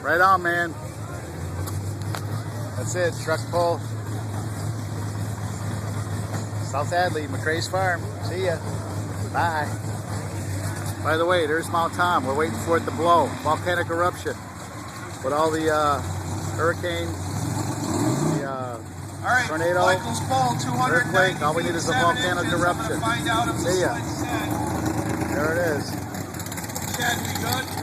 Right on, man. That's it. Truck pull. South Hadley, McRay's farm. See ya. Bye. By the way, there's Mount Tom. We're waiting for it to blow. Volcanic eruption. With all the hurricane, all right, tornado, Michael's Ball, 290 earthquake. All we need is a volcanic eruption. Find out if See ya. this There it is. Chad, we good?